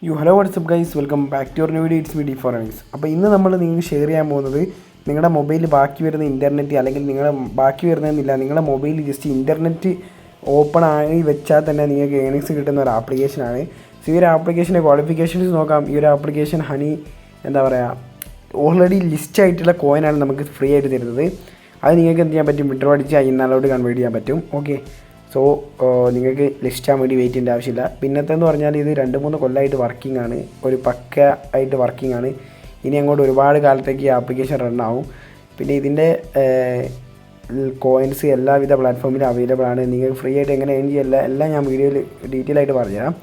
Hello WhatsApp guys, welcome back to your new video. It's me D for guys. അപ്പോൾ ഇന്ന് നമ്മൾ നിങ്ങൾക്ക് share ചെയ്യാൻ പോകുന്നത് നിങ്ങളുടെ മൊബൈലിൽ ബാക്കി വരുന്ന ഇൻ്റർനെറ്റ്, അല്ലെങ്കിൽ നിങ്ങളുടെ ബാക്കി വരുന്നതെന്നില്ല, നിങ്ങളുടെ മൊബൈലിൽ ജസ്റ്റ് ഇൻ്റർനെറ്റ് ഓപ്പൺ ആയി വെച്ചാൽ തന്നെ നിങ്ങൾക്ക് ഏണിങ്സ് കിട്ടുന്ന ഒരു ആപ്ലിക്കേഷനാണ്. സോ ഈ ഒരു ആപ്ലിക്കേഷൻ്റെ ക്വാളിഫിക്കേഷൻസ് നോക്കാം. ഈ ഒരു ആപ്ലിക്കേഷൻ ഹണി എന്താ പറയുക, ഓൾറെഡി ലിസ്റ്റ് ആയിട്ടുള്ള കോയിനാണ് നമുക്ക് ഫ്രീ ആയിട്ട് തരുന്നത്. അത് നിങ്ങൾക്ക് എന്ത് ചെയ്യാൻ പറ്റും, വിഡ്രോ അടിച്ച് ഇന്നാളോട് കൺവേർട്ട് ചെയ്യാൻ പറ്റും. ഓക്കെ, സോ നിങ്ങൾക്ക് ലിസ്റ്റ് ചെയ്യാൻ വേണ്ടി വെയിറ്റ് ചെയ്യേണ്ട ആവശ്യമില്ല. പിന്നത്തെന്ന് പറഞ്ഞാൽ ഇത് 2-3 കൊല്ലമായിട്ട് വർക്കിംഗ് ആണ്, ഒരു പക്ക ആയിട്ട് വർക്കിംഗ് ആണ്. ഇനി അങ്ങോട്ട് ഒരുപാട് കാലത്തേക്ക് ഈ ആപ്ലിക്കേഷൻ റൺ ആവും. പിന്നെ ഇതിൻ്റെ കോയിൻസ് എല്ലാവിധ പ്ലാറ്റ്ഫോമിലും അവൈലബിൾ ആണ്. നിങ്ങൾക്ക് ഫ്രീ ആയിട്ട് എങ്ങനെ ഏൺ ചെയ്യില്ല എല്ലാം ഞാൻ വീഡിയോയിൽ ഡീറ്റെയിൽ ആയിട്ട് പറഞ്ഞുതരാം.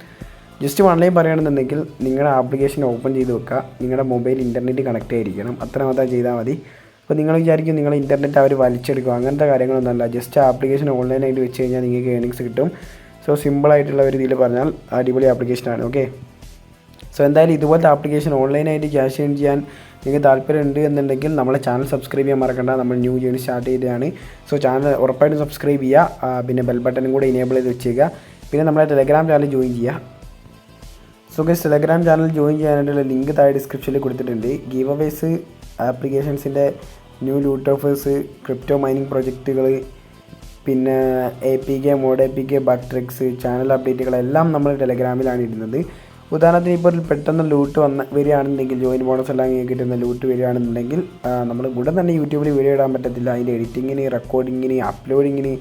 ജസ്റ്റ് ഓൺലൈൻ പറയുകയാണെന്നുണ്ടെങ്കിൽ നിങ്ങളുടെ ആപ്ലിക്കേഷൻ ഓപ്പൺ ചെയ്ത് വെക്കുക, നിങ്ങളുടെ മൊബൈൽ ഇൻ്റർനെറ്റ് കണക്റ്റ് ആയിരിക്കണം, അത്ര മാത്രം ചെയ്താൽ മതി. അപ്പോൾ നിങ്ങൾ വിചാരിക്കും നിങ്ങൾ ഇൻ്റർനെറ്റ് അവർ വലിച്ചെടുക്കും, അങ്ങനത്തെ കാര്യങ്ങളൊന്നുമല്ല. ജസ്റ്റ് ആപ്ലിക്കേഷൻ ഓൺലൈനായിട്ട് വെച്ച് കഴിഞ്ഞാൽ നിങ്ങൾക്ക് ഏണിങ്സ് കിട്ടും. സോ സിമ്പിളായിട്ടുള്ള ഒരു ഇതിൽ പറഞ്ഞാൽ അടിപൊളി ആപ്ലിക്കേഷനാണ്. ഓക്കെ, സോ എന്തായാലും ഇതുപോലത്തെ ആപ്ലിക്കേഷൻ ഓൺലൈനായിട്ട് ക്യാഷ് ഏൺ ചെയ്യാൻ നിങ്ങൾക്ക് താല്പര്യമുണ്ട് എന്നുണ്ടെങ്കിൽ നമ്മളെ ചാനൽ സബ്സ്ക്രൈബ് ചെയ്യാൻ മറക്കണ്ട. നമ്മൾ ന്യൂ ജേണി സ്റ്റാർട്ട് ചെയ്തതാണ്. സോ ചാനൽ ഉറപ്പായിട്ടും സബ്സ്ക്രൈബ് ചെയ്യുക, പിന്നെ ബെൽ ബട്ടണും കൂടെ ഇനേബിൾ ചെയ്ത് വെച്ചേക്കുക. പിന്നെ നമ്മളെ ടെലഗ്രാം ചാനൽ ജോയിൻ ചെയ്യുക. So guys, Telegram channel join ചെയ്യാനായിട്ടുള്ള ലിങ്ക് താഴെ ഡിസ്ക്രിപ്ഷനിൽ കൊടുത്തിട്ടുണ്ട്. ഗീവ് അവേസ്, ആപ്ലിക്കേഷൻസിൻ്റെ new loot offers, crypto mining പ്രൊജക്റ്റുകൾ, പിന്നെ APK, mod APK, bug tricks, channel അപ്ഡേറ്റുകളെല്ലാം നമ്മൾ ടെലഗ്രാമിലാണ് ഇടുന്നത്. ഉദാഹരണത്തിന് ഇപ്പോൾ പെട്ടെന്ന് ലൂട്ട് വരികയാണെന്നുണ്ടെങ്കിൽ, ജോയിൻ ബോണസ് എല്ലാം കിട്ടുന്ന ലൂട്ട് വരികയാണെന്നുണ്ടെങ്കിൽ നമ്മൾ ഉടൻ തന്നെ യൂട്യൂബിൽ വീഡിയോ ഇടാൻ പറ്റത്തില്ല. അതിൻ്റെ എഡിറ്റിങ്ങിന്, റെക്കോർഡിങ്ങിന്, അപ്ലോഡിങ്ങിന്,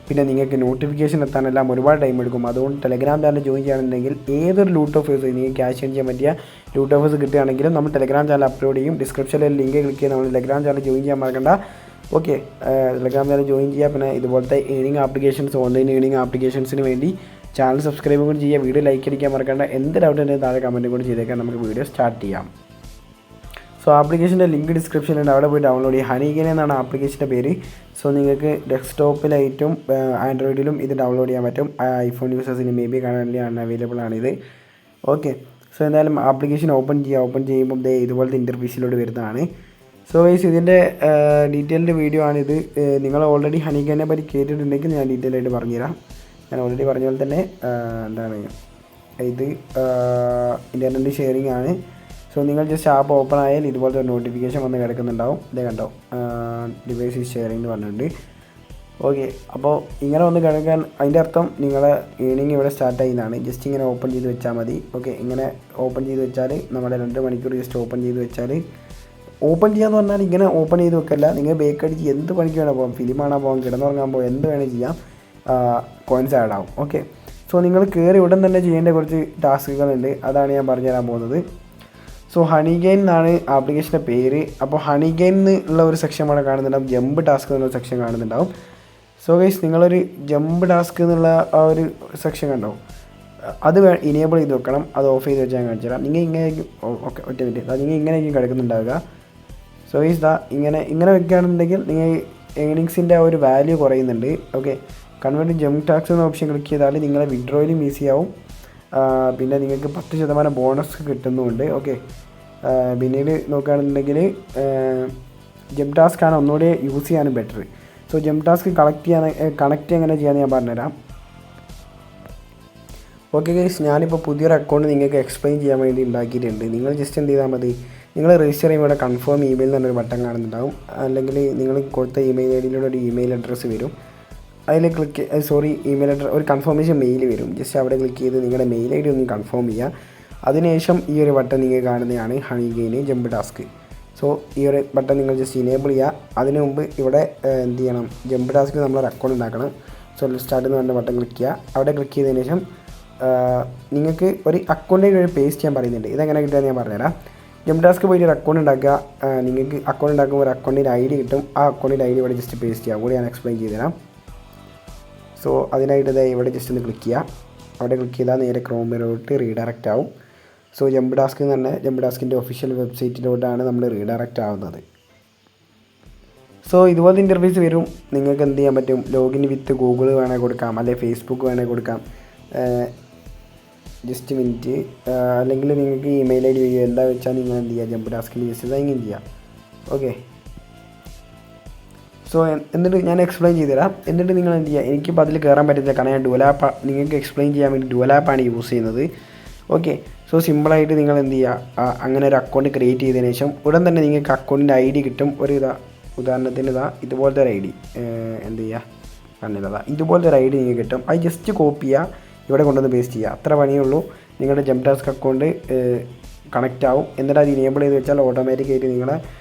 പിന്നെ നിങ്ങൾക്ക് നോട്ടിഫിക്കേഷൻ എത്താനെല്ലാം ഒരുപാട് ടൈം എടുക്കും. അതുകൊണ്ട് ടെലഗ്രാം ചാനൽ ജോയിൻ ചെയ്യുകയാണെന്നുണ്ടെങ്കിൽ ഏതൊരു ലൂട്ട് ഓഫേഴ്സ് നിങ്ങൾക്ക് ക്യാഷ് ഏൺ ചെയ്യാൻ പറ്റിയ ലൂട്ട് ഓഫേഴ്സ് കിട്ടുകയാണെങ്കിലും നമ്മൾ ടെലഗ്രാം ചാനൽ അപ്ലോഡ് ചെയ്യും. ഡിസ്ക്രിപ്ഷനിൽ ലിങ്ക് ക്ലിക്ക് ചെയ്ത് നമ്മൾ ടെലഗ്രാം ചാനൽ ജോയിൻ ചെയ്യാൻ മറക്കണ്ട. ഓക്കെ, ടെലഗ്രാം ചാനൽ ജോയിൻ ചെയ്യുക. പിന്നെ ഇതുപോലത്തെ ഏണിംഗ് ആപ്ലിക്കേഷൻസ്, ഓൺലൈൻ ഏണിംഗ് ആപ്ലിക്കേഷൻസിന് വേണ്ടി ചാനൽ സബ്സ്ക്രൈബ് കൂടി ചെയ്യുക. വീഡിയോ ലൈക്ക് അടിക്കാൻ മറക്കണ്ട. എന്ത് ഡൗട്ട് ഉണ്ടെങ്കിൽ താഴെ കമൻറ്റ് കൂടി ചെയ്തേക്കാൻ, നമുക്ക് വീഡിയോ സ്റ്റാർട്ട് ചെയ്യാം. സോ ആപ്ലിക്കേഷൻ്റെ ലിങ്ക് ഡിസ്ക്രിപ്ഷനിലുണ്ട്, അവിടെ പോയി ഡൗൺലോഡ് ചെയ്യുക. ഹണിഗെയിൻ എന്നാണ് ആപ്ലിക്കേഷൻ്റെ പേര്. സോ നിങ്ങൾക്ക് ഡെസ്ക്ടോപ്പിലായിട്ടും ആൻഡ്രോയിഡിലും ഇത് ഡൗൺലോഡ് ചെയ്യാൻ പറ്റും. ഐഫോൺ യൂസേഴ്സിന് മേ ബി കറൻറ്റ്ലി അവൈലബിൾ ആണിത്. ഓക്കെ, സോ എന്തായാലും ആപ്ലിക്കേഷൻ ഓപ്പൺ ചെയ്യുക. ഓപ്പൺ ചെയ്യുമ്പോൾ ഇതുപോലത്തെ ഇൻ്റർഫേസിലോട്ട് വരുന്നതാണ്. സോ ഗൈസ്, ഇതിൻ്റെ ഡീറ്റെയിൽഡ് വീഡിയോ ആണിത്. നിങ്ങൾ ഓൾറെഡി ഹണിഗെയിനെ പറ്റി കേട്ടിട്ടുണ്ടെങ്കിൽ ഞാൻ ഡീറ്റെയിൽ ആയിട്ട് പറഞ്ഞുതരാം. ഞാൻ ഓൾറെഡി പറഞ്ഞ പോലെ തന്നെ എന്താണ് ഇത് ഇൻ്റർനെറ്റ് ഷെയറിംഗ് ആണ്. സോ നിങ്ങൾ ജസ്റ്റ് ആപ്പ് ഓപ്പൺ ആയാൽ ഇതുപോലത്തെ ഒരു നോട്ടിഫിക്കേഷൻ വന്ന് കിടക്കുന്നുണ്ടാവും. ഇതേ കണ്ടോ, ഡിവൈസ് ഈസ് ഷെയറിംഗ് എന്ന് പറഞ്ഞിട്ടുണ്ട്. ഓക്കെ, അപ്പോൾ ഇങ്ങനെ വന്ന് കിടക്കാൻ അതിൻ്റെ അർത്ഥം നിങ്ങളെ ഏണിംഗ് ഇവിടെ സ്റ്റാർട്ട് ചെയ്യുന്നതാണ്. ജസ്റ്റ് ഇങ്ങനെ ഓപ്പൺ ചെയ്ത് വെച്ചാൽ മതി. ഓക്കെ, ഇങ്ങനെ ഓപ്പൺ ചെയ്ത് വെച്ചാൽ നമ്മുടെ 2 മണിക്കൂർ ജസ്റ്റ് ഓപ്പൺ ചെയ്ത് വെച്ചാൽ, ഓപ്പൺ ചെയ്യാന്ന് പറഞ്ഞാൽ ഇങ്ങനെ ഓപ്പൺ ചെയ്ത് വെക്കല്ല, നിങ്ങൾ ബേക്കടിച്ച് എന്ത് പണിക്ക് വേണം പോകാം, ഫിലിം കാണാൻ പോകാം, കിടന്നുറങ്ങാൻ പോകാം, എന്ത് വേണേൽ ചെയ്യാം, കോയിൻസ് ആഡ് ആവും. ഓക്കെ, സോ നിങ്ങൾ കയറി ഉടൻ തന്നെ ചെയ്യേണ്ട കുറച്ച് ടാസ്കുകളുണ്ട്, അതാണ് ഞാൻ പറഞ്ഞുതരാൻ പോകുന്നത്. സോ ഹണിഗെയിൻ എന്നാണ് ആപ്ലിക്കേഷൻ്റെ പേര്. അപ്പോൾ ഹണിഗെയിൻ എന്നുള്ള ഒരു സെക്ഷൻ അവിടെ കാണുന്നുണ്ടാവും, ജമ്പ് ടാസ്ക് എന്നുള്ള സെക്ഷൻ കാണുന്നുണ്ടാവും. സോ ഗൈസ്, നിങ്ങളൊരു ജമ്പ് ടാസ്ക് എന്നുള്ള ആ ഒരു സെക്ഷൻ കണ്ടോ, അത് ഇനേബിൾ ചെയ്ത് വെക്കണം. അത് ഓഫ് ചെയ്ത് വെച്ചാൽ ഞാൻ കാണിച്ചു തരാം. നിങ്ങൾ ഇങ്ങനെയായിരിക്കും, ഓക്കെ ഒറ്റ മിനിറ്റ്, നിങ്ങൾ ഇങ്ങനെയായിരിക്കും കിടക്കുന്നുണ്ടാവുക. സോ ഗൈസ്, ഇങ്ങനെ വെക്കുകയാണെന്നുണ്ടെങ്കിൽ നിങ്ങൾ ഏണിങ്സിൻ്റെ ആ ഒരു വാല്യൂ കുറയുന്നുണ്ട്. ഓക്കെ, കൺവേർട്ട് ജമ്പ് ടാസ്ക് എന്ന ഓപ്ഷൻ ക്ലിക്ക് ചെയ്താൽ നിങ്ങളെ വിഡ്രോയിലും ഈസി ആവും. പിന്നെ നിങ്ങൾക്ക് 10% ബോണസ് കിട്ടുന്നുമുണ്ട്. ഓക്കെ, പിന്നീട് നോക്കുകയാണെന്നുണ്ടെങ്കിൽ ജമ്പ് ടാസ്ക് ആണ് ഒന്നുകൂടി യൂസ് ചെയ്യാനും better. So jump task connect എങ്ങനെ ചെയ്യാമെന്ന് ഞാൻ പറഞ്ഞുതരാം. ഓക്കെ ഗൈസ്, ഞാനിപ്പോൾ പുതിയൊരു അക്കൗണ്ട് നിങ്ങൾക്ക് എക്സ്പ്ലെയിൻ ചെയ്യാൻ വേണ്ടി ഉണ്ടാക്കിയിട്ടുണ്ട്. നിങ്ങൾ ജസ്റ്റ് എന്ത് ചെയ്താൽ മതി, നിങ്ങൾ രജിസ്റ്റർ ചെയ്യുമ്പോൾ ഇവിടെ കൺഫേം ഇമെയിൽ എന്നൊരു ബട്ടൺ കാണുന്നുണ്ടാവും, അല്ലെങ്കിൽ നിങ്ങൾ കൊടുത്ത ഇമെയിൽ ഐഡിയിലൂടെ ഒരു ഇമെയിൽ അഡ്രസ്സ് വരും. അതിൽ ഇമെയിൽ അഡ്രസ്, ഒരു കൺഫർമേഷൻ മെയിൽ വരും. ജസ്റ്റ് അവിടെ ക്ലിക്ക് ചെയ്ത് നിങ്ങളുടെ മെയിൽ ID ഒന്ന് കൺഫേം ചെയ്യുക. അതിനുശേഷം ഈ ഒരു ബട്ടൺ നിങ്ങൾ കാണുന്നതാണ് ഹണിഗെയിൻ ജമ്പ് ടാസ്ക്. സോ ഈ ഒരു ബട്ടൺ നിങ്ങൾ ജസ്റ്റ് ഇനേബിൾ ചെയ്യുക. അതിന് മുമ്പ് ഇവിടെ എന്ത് ചെയ്യണം, ജമ്പ് ടാസ്ക് നമ്മളൊരു അക്കൗണ്ട് ഉണ്ടാക്കണം. സോ സ്റ്റാർട്ട് എന്ന് പറഞ്ഞ ബട്ടൺ ക്ലിക്ക് ചെയ്യുക. അവിടെ ക്ലിക്ക് ചെയ്തതിന് ശേഷം നിങ്ങൾക്ക് ഒരു അക്കൗണ്ടിൽ ഒരു പേസ്റ്റ് ചെയ്യാൻ പറയുന്നുണ്ട്. ഇതെങ്ങനെ കിട്ടുക ഞാൻ പറഞ്ഞുതരാം. ജമ്പ് ടാസ്ക് പോയിട്ട് ഒരു അക്കൗണ്ട് ഉണ്ടാക്കുക. നിങ്ങൾക്ക് അക്കൗണ്ട് ഉണ്ടാക്കുമ്പോൾ ഒരു അക്കൗണ്ടിൻ്റെ ID കിട്ടും. ആ അക്കൗണ്ടിൻ്റെ ID ഇവിടെ ജസ്റ്റ് പേസ്റ്റ് ചെയ്യുക. കൂടി ഞാൻ എക്സ്പ്ലെയിൻ ചെയ്ത് തരാം. സോ അതിനായിട്ട് ഇവിടെ ജസ്റ്റ് ഒന്ന് ക്ലിക്ക് ചെയ്യുക. അവിടെ ക്ലിക്ക് ചെയ്താൽ നേരെ ക്രോമിലോട്ട് റീഡയറക്റ്റ് ആവും. സോ ജമ്പ് ടാസ്ക് എന്ന് പറഞ്ഞാൽ ജമ്പ് ടാസ്കിൻ്റെ ഒഫീഷ്യൽ വെബ്സൈറ്റിലോട്ടാണ് നമ്മൾ റീഡയറക്റ്റ് ആവുന്നത്. സോ ഇതുപോലത്തെ ഇൻ്റർഫേസ് വരും. നിങ്ങൾക്ക് എന്ത് ചെയ്യാൻ പറ്റും, ലോഗിൻ വിത്ത് ഗൂഗിൾ വേണമെങ്കിൽ കൊടുക്കാം, അല്ലെങ്കിൽ ഫേസ്ബുക്ക് വേണമെങ്കിൽ കൊടുക്കാം. ജസ്റ്റ് മിനിറ്റ്, അല്ലെങ്കിൽ നിങ്ങൾക്ക് ഇമെയിൽ ID വഴിയോ എന്താ വെച്ചാൽ നിങ്ങൾ എന്ത് ചെയ്യുക, ജമ്പ് ടാസ്കിൽ ജസ്റ്റ് സൈൻ ഇൻ ചെയ്യാം. ഓക്കെ, സോ എന്നിട്ട് ഞാൻ എക്സ്പ്ലെയിൻ ചെയ്ത് തരാം. എന്നിട്ട് നിങ്ങൾ എന്ത് ചെയ്യുക, എനിക്കിപ്പോൾ അതിൽ കയറാൻ പറ്റില്ല, കാരണം ഞാൻ നിങ്ങൾക്ക് എക്സ്പ്ലെയിൻ ചെയ്യാൻ വേണ്ടി ഡുവൽ ആപ്പാണ് യൂസ് ചെയ്യുന്നത്. ഓക്കെ, സോ സിമ്പിളായിട്ട് നിങ്ങൾ എന്ത് ചെയ്യുക, അങ്ങനെ ഒരു അക്കൗണ്ട് ക്രിയേറ്റ് ചെയ്തതിന് ശേഷം ഉടൻ തന്നെ നിങ്ങൾക്ക് അക്കൗണ്ടിൻ്റെ ID കിട്ടും. ഒരു ഉദാഹരണത്തിന് ഇതുപോലത്തെ ഒരു ID എന്ത് ചെയ്യുക, കണ്ടില്ലതാ ഇതുപോലത്തെ ഒരു ID നിങ്ങൾക്ക് കിട്ടും. അത് ജസ്റ്റ് കോപ്പി ചെയ്യുക, ഇവിടെ കൊണ്ടുവന്ന് പേസ്റ്റ് ചെയ്യുക. അത്ര പണിയേ ഉള്ളൂ. നിങ്ങളുടെ ജംടാസ്ക് അക്കൗണ്ട് കണക്റ്റ് ആവും. എന്നിട്ട് അത് ഇനേബിൾ ചെയ്ത് വെച്ചാൽ ഓട്ടോമാറ്റിക്കായിട്ട് നിങ്ങളെ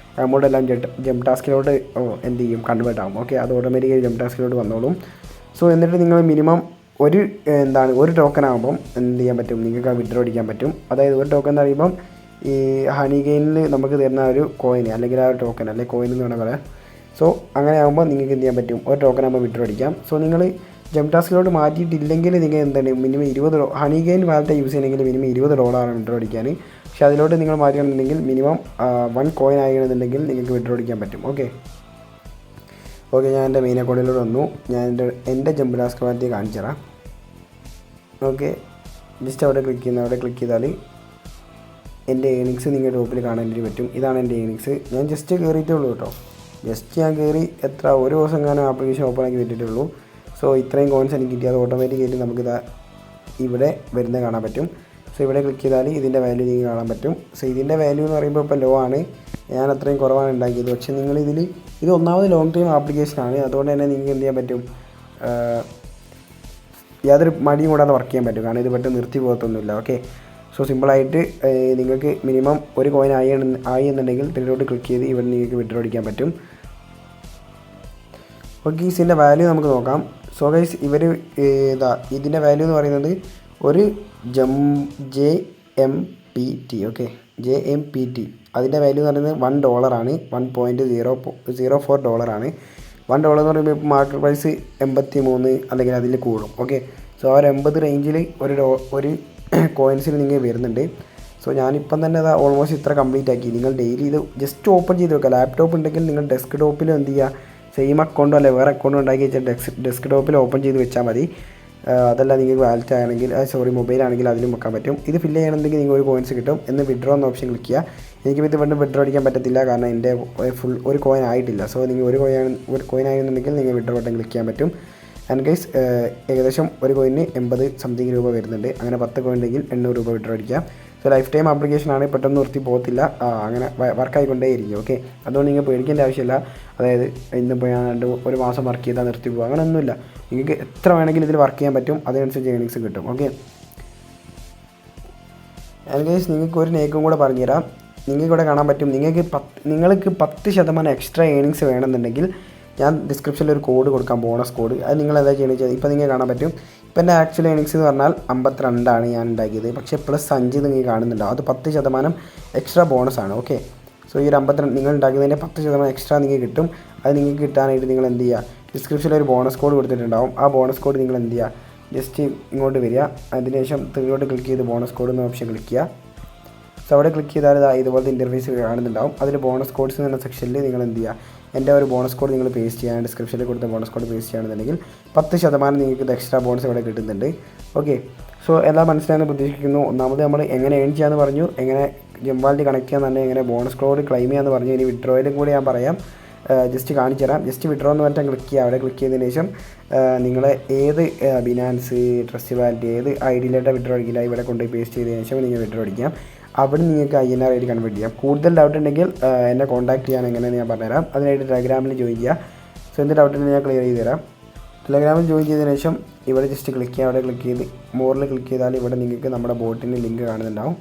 എമൗണ്ട് എല്ലാം ജംടാസ്കിലോട്ട് എന്ത് ചെയ്യും, കൺവേർട്ട് ആവും. ഓക്കെ, അത് ഓട്ടോമാറ്റിക്കായി ജംടാസ്കിലോട്ട് വന്നോളും. സോ എന്നിട്ട് നിങ്ങൾ മിനിമം ഒരു ടോക്കൺ ആകുമ്പം എന്ത് ചെയ്യാൻ പറ്റും, നിങ്ങൾക്ക് ആ വിഡ്രോ അടിക്കാൻ പറ്റും. അതായത് ഒരു ടോക്കൺ എന്ന് പറയുമ്പം ഈ ഹണി ഗെയിനിൽ നമുക്ക് തരുന്ന ഒരു കോയിൻ അല്ലെങ്കിൽ ആ ഒരു ടോക്കൺ അല്ലെങ്കിൽ കോയിൻ എന്ന് വേണമെങ്കിൽ പറയാം. സോ അങ്ങനെ ആകുമ്പോൾ നിങ്ങൾക്ക് എന്ത് ചെയ്യാൻ പറ്റും, ഒരു ടോക്കൺ ആകുമ്പോൾ വിഡ്രോ അടിക്കാം. സോ നിങ്ങൾ ജംടാസ്കിലോട്ട് മാറ്റിയിട്ടില്ലെങ്കിൽ നിങ്ങൾ എന്താണ് minimum $20 Honeygain wallet use ചെയ്യണമെങ്കിൽ മിനിമം $20 വിഡ്രോ അടിക്കാൻ. പക്ഷേ അതിലോട്ട് നിങ്ങൾ മാറ്റുകയാണെന്നുണ്ടെങ്കിൽ മിനിമം 1 കോയിൻ ആയിരുന്നുണ്ടെങ്കിൽ നിങ്ങൾക്ക് വിഡ്രോ അടിക്കാൻ പറ്റും. ഓക്കെ, ഞാൻ എൻ്റെ മെയിൻ അക്കൗണ്ടിലോട്ട് വന്നു. ഞാൻ എൻ്റെ ജംടാസ്ക് വാലറ്റ് കാണിച്ചു തരാം. ഓക്കെ, ജസ്റ്റ് അവിടെ ക്ലിക്ക് ചെയ്താൽ എൻ്റെ ഏണിങ്സ് നിങ്ങൾ ടോപ്പിൽ കാണാൻ വേണ്ടി പറ്റും. ഇതാണ് എൻ്റെ ഏണിങ്സ്. ഞാൻ ജസ്റ്റ് കയറിയിട്ടേ ഉള്ളൂ കേട്ടോ. ഞാൻ കയറി ഒരു ദിവസം കാണാൻ ആപ്ലിക്കേഷൻ ഓപ്പൺ ആക്കി വിട്ടിട്ടുള്ളൂ. സോ ഇത്രയും കോയിൻസ് എനിക്ക് കിട്ടി. അത് ഓട്ടോമാറ്റിക്കായിട്ട് നമുക്കിതാ ഇവിടെ വരുന്നത് കാണാൻ പറ്റും. സോ ഇവിടെ ക്ലിക്ക് ചെയ്താൽ ഇതിൻ്റെ വാല്യൂ നിങ്ങൾക്ക് കാണാൻ പറ്റും. സോ ഇതിൻ്റെ വാല്യൂ എന്ന് പറയുമ്പോൾ ഇപ്പോൾ ലോ ആണ്, ഞാൻ അത്രയും കുറവാണ് ഉണ്ടാക്കിയത്. പക്ഷേ ഇത് ഒന്നാമത് ലോങ് ടൈം ആപ്ലിക്കേഷനാണ്. അതുകൊണ്ട് തന്നെ നിങ്ങൾക്ക് എന്ത് ചെയ്യാൻ പറ്റും, യാതൊരു മടിയും കൂടാതെ വർക്ക് ചെയ്യാൻ പറ്റും. കാരണം ഇത് പെട്ടെന്ന് നിർത്തി പോകത്തൊന്നുമില്ല. ഓക്കെ, സോ സിമ്പിളായിട്ട് നിങ്ങൾക്ക് മിനിമം ഒരു കോയിൻ ആയി എന്നുണ്ടെങ്കിൽ ഇതിലോട്ട് ക്ലിക്ക് ചെയ്ത് ഇവിടെ നിങ്ങൾക്ക് വിഡ്രോ അടിക്കാൻ പറ്റും. ഓക്കെ, ഇതിൻ്റെ വാല്യൂ നമുക്ക് നോക്കാം. സോ ഗൈസ് ഇതിൻ്റെ വാല്യൂ എന്ന് പറയുന്നത് ഒരു JMPT. ഓക്കെ, JMPT അതിൻ്റെ വാല്യൂ എന്ന് പറയുന്നത് $1 ആണ്. $1.04 ആണ്. $1 എന്ന് പറയുമ്പോൾ ഇപ്പോൾ മാർക്കറ്റ് പ്രൈസ് 83 അല്ലെങ്കിൽ അതിൽ കൂടും. ഓക്കെ, സോ ആ ഒരു 80 റേഞ്ചിൽ ഒരു കോയിൻസിൽ നിങ്ങൾ വരുന്നുണ്ട്. സോ ഞാനിപ്പം തന്നെ അത് ഓൾമോസ്റ്റ് ഇത്ര കംപ്ലീറ്റ് ആക്കി. നിങ്ങൾ ഡെയിലി ഇത് ജസ്റ്റ് ഓപ്പൺ ചെയ്ത് വെക്കുക. ലാപ്ടോപ്പ് ഉണ്ടെങ്കിൽ നിങ്ങൾ ഡെസ്ക് ടോപ്പിൽ എന്ത് ചെയ്യുക, സെയിം അക്കൗണ്ടോ അല്ലെ വേറെ അക്കൗണ്ടോ ഉണ്ടാക്കി വെച്ചാൽ ഡെസ്ക് ടോപ്പിൽ ഓപ്പൺ ചെയ്ത് വെച്ചാൽ മതി. അതല്ല നിങ്ങൾക്ക് വാലറ്റ് ആണെങ്കിൽ മൊബൈലാണെങ്കിൽ അതിലും വെക്കാൻ പറ്റും. ഇത് ഫില്ല് ചെയ്യണമെങ്കിൽ നിങ്ങൾ ഒരു കോയിൻസ് കിട്ടും. എന്ന് വിഡ്രോ എന്ന ഓപ്ഷൻ ക്ലിക്ക് ചെയ്യുക. എനിക്കിപ്പോൾ ഇത് വീണ്ടും വിഡ്രോ അടിക്കാൻ പറ്റത്തില്ല, കാരണം എൻ്റെ ഒരു കോയിൻ ആയിട്ടില്ല. സോ നിങ്ങൾ ഒരു കോയിൻ ആയിരുന്നുണ്ടെങ്കിൽ നിങ്ങൾ വിഡ്രോ ബട്ടൺ ക്ലിക്ക് ചെയ്യാൻ പറ്റും. ആൻഡ് ഗൈസ് ഏകദേശം ഒരു കോയിന് 80 സംതിങ് രൂപ വരുന്നുണ്ട്. അങ്ങനെ 10 കോയിൻ ഉണ്ടെങ്കിൽ 800 രൂപ വിഡ്രോ അടിക്കാം. സോ ലൈഫ് ടൈം ആപ്ലിക്കേഷനാണ്, പെട്ടെന്ന് നിർത്തി പോകത്തില്ല, അങ്ങനെ വർക്കായിക്കൊണ്ടേയിരിക്കും. ഓക്കെ, അതുകൊണ്ട് നിങ്ങൾ പേടിക്കേണ്ട ആവശ്യമില്ല. അതായത് ഇന്നിപ്പോൾ ഞാൻ ഒരു മാസം വർക്ക് ചെയ്താൽ നിർത്തി പോകുക അങ്ങനെയൊന്നുമില്ല. നിങ്ങൾക്ക് എത്ര വേണമെങ്കിലും ഇതിൽ വർക്ക് ചെയ്യാൻ പറ്റും. അതിനനുസരിച്ച് ഏണിങ്സ് കിട്ടും. ഓക്കെ, ആൻഡ് ഗൈസ് നിങ്ങൾക്ക് ഒരു നേക്കും കൂടെ പറഞ്ഞുതരാം. നിങ്ങൾക്ക് ഇവിടെ കാണാൻ പറ്റും, നിങ്ങൾക്ക് 10% എക്സ്ട്രാ ഏണിങ്സ് വേണമെന്നുണ്ടെങ്കിൽ ഞാൻ ഡിസ്ക്രിപ്ഷനിൽ ഒരു കോഡ് കൊടുക്കാം, ബോണസ് കോഡ്. അത് നിങ്ങൾ എന്താ ചെയ്യുന്നത് വെച്ചാൽ ഇപ്പോൾ നിങ്ങൾക്ക് കാണാൻ പറ്റും. ഇപ്പോൾ എൻ്റെ ആക്ച്വൽ ഏണിങ്സ് എന്ന് പറഞ്ഞാൽ 52 ഞാൻ ഉണ്ടാക്കിയത്. പക്ഷേ +5 നിങ്ങൾക്ക് കാണുന്നുണ്ടോ, അത് 10% എക്സ്ട്രാ ബോണസാണ്. ഓക്കെ, സോ ഈ ഒരു 52 നിങ്ങൾ ഉണ്ടാക്കിയതിൻ്റെ 10% എക്സ്ട്രാ നിങ്ങൾക്ക് കിട്ടും. അത് നിങ്ങൾക്ക് കിട്ടാനായിട്ട് നിങ്ങൾ എന്ത് ചെയ്യുക, ഡിസ്ക്രിപ്ഷനിൽ ഒരു ബോണസ് കോഡ് കൊടുത്തിട്ടുണ്ടാവും. ആ ബോണസ് കോഡ് നിങ്ങൾ എന്ത് ചെയ്യുക, ജസ്റ്റ് ഇങ്ങോട്ട് വരിക. അതിനുശേഷം ത്രീയോട്ട് ക്ലിക്ക് ചെയ്ത് ബോണസ് കോഡ് എന്ന ഓപ്ഷൻ ക്ലിക്ക് ചെയ്യുക. സോ അവിടെ ക്ലിക്ക് ചെയ്താൽ ഇതുപോലത്തെ ഇൻ്റർഫേസ് കാണുന്നുണ്ടാവും. അതിൽ ബോണസ് കോഡ്സ് എന്ന സെക്ഷനിൽ നിങ്ങൾ എന്ത് ചെയ്യുക, എൻ്റെ ഒരു ബോണസ് കോഡ് നിങ്ങൾ പേസ്റ്റ് ചെയ്യാൻ ഡിസ്ക്രിപ്ഷനിൽ കൊടുത്ത ബോണസ് കോഡ് പേസ്റ്റ് ചെയ്യുകയാണെന്നുണ്ടെങ്കിൽ 10% നിങ്ങൾക്ക് ഇത് എക്സ്ട്രാ ബോണസ് ഇവിടെ കിട്ടുന്നുണ്ട്. ഓക്കെ, സോ എല്ലാം മനസ്സിലായെന്ന് പ്രതീക്ഷിക്കുന്നു. ഒന്നാമത് നമ്മൾ എങ്ങനെ ഏൺ ചെയ്യാമെന്ന് പറഞ്ഞു, എങ്ങനെ ജംവാലിറ്റി കണക്ട് ചെയ്യാൻ തന്നെ എങ്ങനെ ബോണസ് കോഡ് ക്ലെയിം ചെയ്യാമെന്ന് പറഞ്ഞു. ഇനി വിഡ്രോയിലും കൂടി ഞാൻ പറയാം, ജസ്റ്റ് കാണിച്ചു തരാം. ജസ്റ്റ് വിഡ്രോ എന്ന് പറഞ്ഞാൽ ക്ലിക്ക് ചെയ്യുക. അവിടെ ക്ലിക്ക് ചെയ്തതിന് ശേഷം നിങ്ങൾ ഏത് ബിനാൻസ്, ട്രസ്റ്റ് വാലറ്റ്, ഏത് ഐഡിയിലായിട്ട് വിഡ്രോ അടിക്കില്ല ഇവിടെ കൊണ്ടുപോയി പേസ്റ്റ് ചെയ്തതിന് ശേഷം നിങ്ങൾ വിഡ്രോ അടിക്കാം. അവിടെ നിങ്ങൾക്ക് INR ആയിട്ട് കൺവേർട്ട് ചെയ്യാം. കൂടുതൽ ഡൗട്ട് ഉണ്ടെങ്കിൽ എന്നെ കോൺടാക്ട് ചെയ്യാൻ എങ്ങനെയെന്ന് ഞാൻ പറഞ്ഞുതരാം. അതിനായിട്ട് ടെലഗ്രാമിൽ ജോയിൻ ചെയ്യുക. സോ എന്ത് ഡൗട്ട് ഉണ്ടെങ്കിൽ ഞാൻ ക്ലിയർ ചെയ്ത് തരാം. ടെലഗ്രാമിൽ ജോയിൻ ചെയ്തതിന് ശേഷം ഇവിടെ ജസ്റ്റ് ക്ലിക്ക് ചെയ്യുക. അവിടെ ക്ലിക്ക് ചെയ്ത് മോറിൽ ക്ലിക്ക് ചെയ്താൽ ഇവിടെ നിങ്ങൾക്ക് നമ്മുടെ ബോട്ടിൻ്റെ ലിങ്ക് കാണുന്നുണ്ടാവും.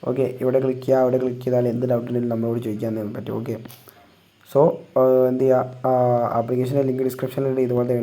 ഓക്കെ, ഇവിടെ ക്ലിക്ക് ചെയ്യുക. അവിടെ ക്ലിക്ക് ചെയ്താൽ എന്ത് ഡൗട്ട് ഉണ്ടെങ്കിലും നമ്മളോട് ചോദിക്കാൻ പറ്റും. ഓക്കെ, സോ എന്ത് ചെയ്യുക, ആപ്ലിക്കേഷൻ്റെ ലിങ്ക് ഡിസ്ക്രിപ്ഷനിലുണ്ട്. ഇതുപോലത്തെ